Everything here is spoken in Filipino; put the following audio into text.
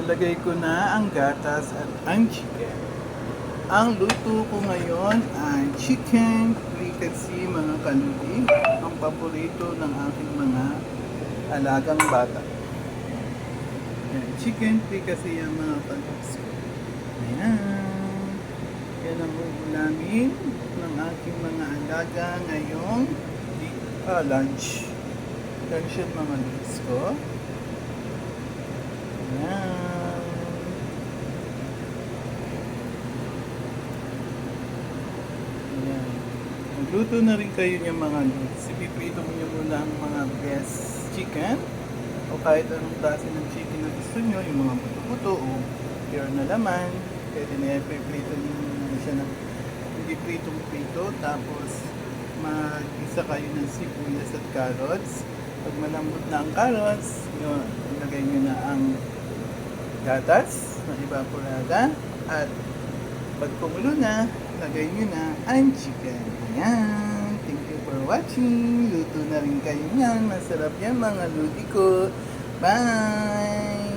Nilagay ko na ang gatas at ang chicken. Ang luto ko ngayon ay chicken fricassee mga kaludi. Ang paborito ng aking mga alagang bata. Ayan, chicken fricassee ang mga kaludi. Ayan. Yan ang ulamin ng aking mga alaga ngayong lunch. Lunch yan mga lutos ko. Ayan. Ayan. Magluto na rin kayo ng mga lutos. Ipipito nyo muna ang mga best chicken o kahit anong klase ng chicken na gusto nyo, yung mga buto-buto o pure na laman. Pwede na i-prito nyo siya ng hindi pritong-prito. Tapos mag-isa kayo ng sibuyas at carrots. Pag malambot na ang carrots, ilagay nyo na ang gatas na evaporada at pag kumulo na, lagay nyo na ang chicken. Ayan. Thank you for watching. Luto na rin kayo yan. Masarap yan mga ludi ko. Bye!